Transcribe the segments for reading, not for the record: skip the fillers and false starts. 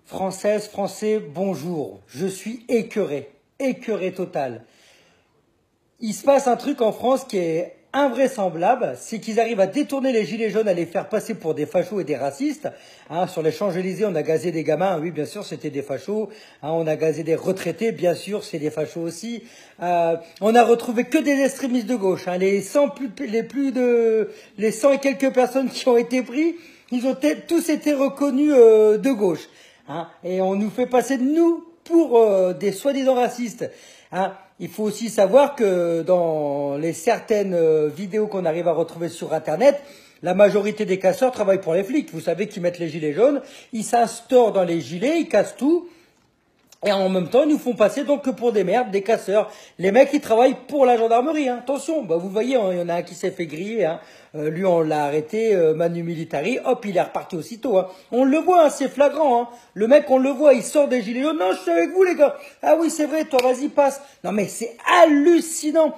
Françaises, Français, bonjour. Je suis écœuré total. Il se passe un truc en France qui est invraisemblable, c'est qu'ils arrivent à détourner les gilets jaunes, à les faire passer pour des fachos et des racistes. Sur les Champs-Élysées, on a gazé des gamins, oui bien sûr c'était des fachos. On a gazé des retraités, bien sûr c'est des fachos aussi. On a retrouvé que des extrémistes de gauche. Les 100 et quelques personnes qui ont été pris, ils ont tous été reconnus de gauche. Et on nous fait passer de nous pour des soi-disant racistes. Il faut aussi savoir que dans les certaines vidéos qu'on arrive à retrouver sur Internet, la majorité des casseurs travaillent pour les flics. Vous savez qu'ils mettent les gilets jaunes, ils s'instaurent dans les gilets, ils cassent tout. Et en même temps, ils nous font passer donc que pour des merdes, des casseurs. Les mecs, ils travaillent pour la gendarmerie. Attention, vous voyez, il y en a un qui s'est fait griller. Lui, on l'a arrêté, Manu Militari. Hop, il est reparti aussitôt. On le voit, c'est flagrant. Le mec, on le voit, il sort des gilets jaunes. Non, je suis avec vous, les gars. Ah oui, c'est vrai, toi, vas-y, passe. Non, mais c'est hallucinant.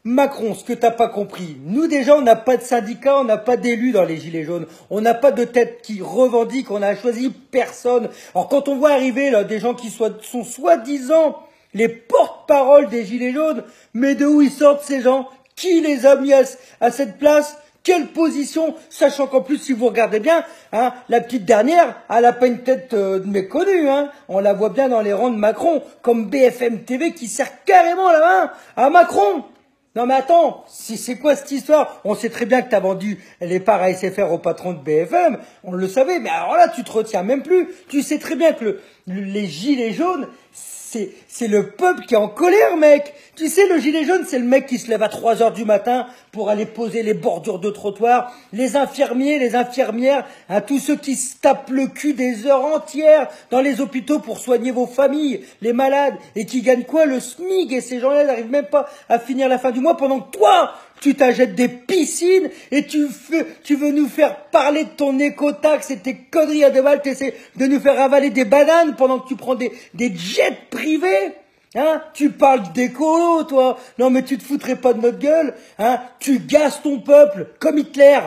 Macron, ce que t'as pas compris, nous déjà on n'a pas de syndicat, on n'a pas d'élus dans les gilets jaunes, on n'a pas de tête qui revendique, on n'a choisi personne. Alors quand on voit arriver là des gens qui sont soi-disant les porte-parole des gilets jaunes, mais de où ils sortent ces gens? Qui les a mis à cette place? Quelle position? Sachant qu'en plus, si vous regardez bien, la petite dernière, elle a pas une tête méconnue. On la voit bien dans les rangs de Macron, comme BFM TV qui serre carrément la main à Macron. Non mais attends, c'est quoi cette histoire? On sait très bien que tu as vendu les parts à SFR au patron de BFM, on le savait, mais alors là tu te retiens même plus. Tu sais très bien que les gilets jaunes, c'est le peuple qui est en colère, mec. Tu sais, le gilet jaune, c'est le mec qui se lève à 3 heures du matin pour aller poser les bordures de trottoir. Les infirmiers, les infirmières, tous ceux qui se tapent le cul des heures entières dans les hôpitaux pour soigner vos familles, les malades, et qui gagnent quoi? Le SMIC. Et ces gens-là n'arrivent même pas à finir la fin du mois pendant que toi, tu t'achètes des piscines et tu veux nous faire parler de ton écotaxe et tes conneries à 2 balles, t'essaies de nous faire avaler des bananes pendant que tu prends des jets privés. Tu parles d'écolo, toi. Non, mais tu te foutrais pas de notre gueule. Tu gazes ton peuple, comme Hitler.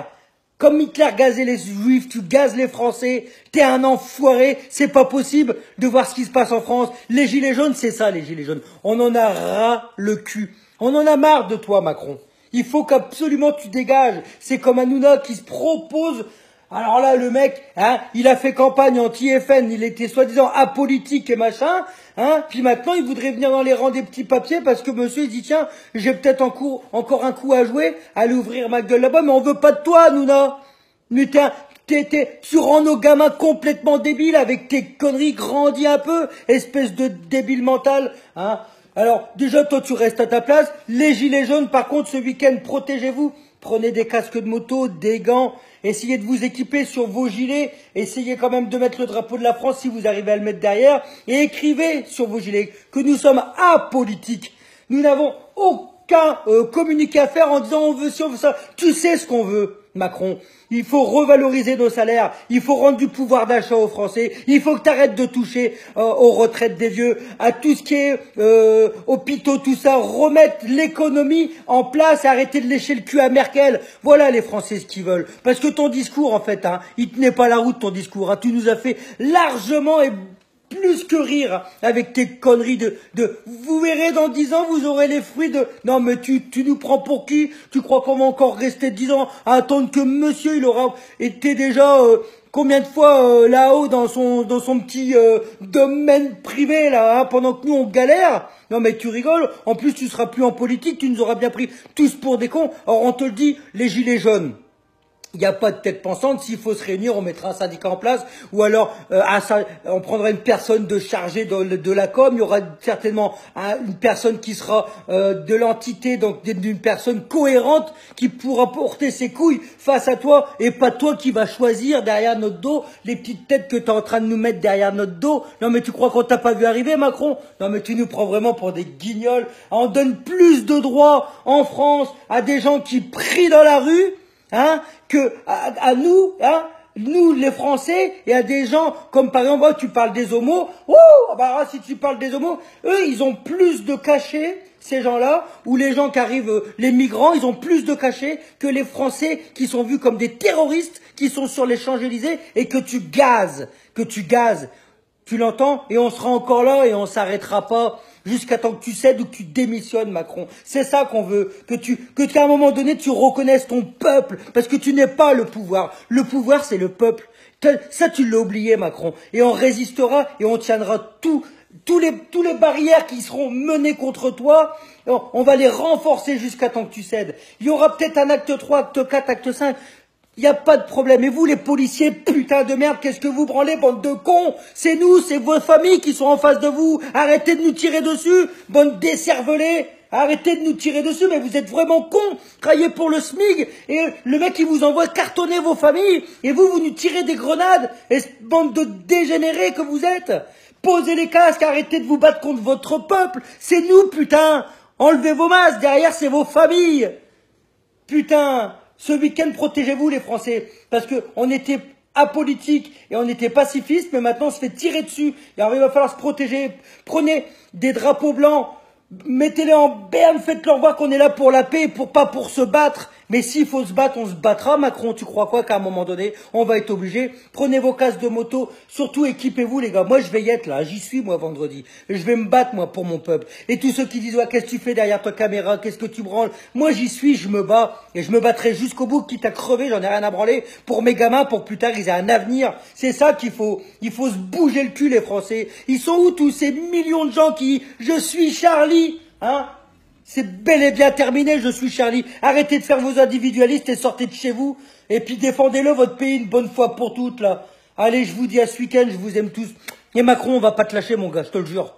Comme Hitler gazait les Juifs, tu gazes les Français. T'es un enfoiré. C'est pas possible de voir ce qui se passe en France. Les gilets jaunes, c'est ça, les gilets jaunes. On en a ras le cul. On en a marre de toi, Macron. Il faut qu'absolument tu dégages. C'est comme Hanouna qui se propose. Alors là, le mec, il a fait campagne anti-FN, il était soi-disant apolitique et machin, puis maintenant il voudrait venir dans les rangs des petits papiers parce que monsieur il dit tiens, j'ai peut-être encore un coup à jouer, à l'ouvrir ma gueule là-bas, mais on veut pas de toi, Hanouna. Mais tu rends nos gamins complètement débiles avec tes conneries, grandis un peu, espèce de débile mental, Alors, déjà, toi, tu restes à ta place. Les gilets jaunes, par contre, ce week-end, protégez-vous. Prenez des casques de moto, des gants. Essayez de vous équiper sur vos gilets. Essayez quand même de mettre le drapeau de la France si vous arrivez à le mettre derrière. Et écrivez sur vos gilets que nous sommes apolitiques. Nous n'avons aucun communiqué à faire en disant on veut ci, on veut ça. Tu sais ce qu'on veut, Macron. Il faut revaloriser nos salaires, il faut rendre du pouvoir d'achat aux Français, il faut que tu arrêtes de toucher aux retraites des vieux, à tout ce qui est hôpitaux, tout ça, remettre l'économie en place et arrêter de lécher le cul à Merkel. Voilà les Français ce qu'ils veulent. Parce que ton discours, en fait, il tenait pas la route ton discours. Tu nous as fait largement et plus que rire avec tes conneries vous verrez dans 10 ans vous aurez les fruits de non mais tu nous prends pour qui? Tu crois qu'on va encore rester 10 ans à attendre que monsieur il aura été déjà combien de fois là-haut dans son petit domaine privé là pendant que nous on galère? Non mais tu rigoles, en plus tu seras plus en politique, tu nous auras bien pris tous pour des cons. Or on te le dit, les gilets jaunes, il n'y a pas de tête pensante. S'il faut se réunir, on mettra un syndicat en place, ou alors on prendra une personne de chargée de la com. Il y aura certainement une personne qui sera de l'entité, donc d'une personne cohérente qui pourra porter ses couilles face à toi, et pas toi qui va choisir derrière notre dos les petites têtes que tu es en train de nous mettre derrière notre dos. Non mais tu crois qu'on t'a pas vu arriver, Macron? Non mais tu nous prends vraiment pour des guignols. On donne plus de droits en France à des gens qui prient dans la rue que à nous, nous les Français, et à des gens comme par exemple, tu parles des homos, si tu parles des homos, eux ils ont plus de cachets, ces gens-là, ou les gens qui arrivent, les migrants, ils ont plus de cachets que les Français qui sont vus comme des terroristes, qui sont sur les Champs-Élysées et que tu gazes. Tu l'entends? Et on sera encore là et on s'arrêtera pas jusqu'à temps que tu cèdes ou que tu démissionnes, Macron. C'est ça qu'on veut. Qu'à un moment donné, tu reconnaisses ton peuple. Parce que tu n'es pas le pouvoir. Le pouvoir, c'est le peuple. Ça, tu l'as oublié, Macron. Et on résistera et on tiendra tous les barrières qui seront menées contre toi. On va les renforcer jusqu'à temps que tu cèdes. Il y aura peut-être un acte 3, acte 4, acte 5. Il n'y a pas de problème. Et vous, les policiers, putain de merde, qu'est-ce que vous branlez, bande de cons? C'est nous, c'est vos familles qui sont en face de vous. Arrêtez de nous tirer dessus, bande décervelée. Arrêtez de nous tirer dessus, mais vous êtes vraiment cons. Travaillez pour le SMIC et le mec, il vous envoie cartonner vos familles. Et vous nous tirez des grenades. Et bande de dégénérés que vous êtes. Posez les casques, arrêtez de vous battre contre votre peuple. C'est nous, putain. Enlevez vos masques, derrière, c'est vos familles. Putain. Ce week-end, protégez-vous les Français, parce que on était apolitique et on était pacifiste, mais maintenant on se fait tirer dessus. Et alors il va falloir se protéger. Prenez des drapeaux blancs, mettez-les en berne, faites-leur voir qu'on est là pour la paix, pas pour se battre. Mais s'il faut se battre, on se battra, Macron. Tu crois quoi qu'à un moment donné, on va être obligé? Prenez vos casques de moto, surtout équipez-vous, les gars. Moi, je vais y être là. J'y suis, moi, vendredi. Je vais me battre, moi, pour mon peuple. Et tous ceux qui disent, ouais, qu'est-ce que tu fais derrière ta caméra? Qu'est-ce que tu branles? Moi, j'y suis, je me bats. Et je me battrai jusqu'au bout, quitte à crever. J'en ai rien à branler pour mes gamins, pour plus tard, ils aient un avenir. C'est ça qu'il faut. Il faut se bouger le cul, les Français. Ils sont où tous ces millions de gens qui, je suis Charlie, hein? C'est bel et bien terminé, je suis Charlie. Arrêtez de faire vos individualistes et sortez de chez vous. Et puis défendez-le, votre pays, une bonne fois pour toutes, là. Allez, je vous dis à ce week-end, je vous aime tous. Et Macron, on va pas te lâcher, mon gars, je te le jure.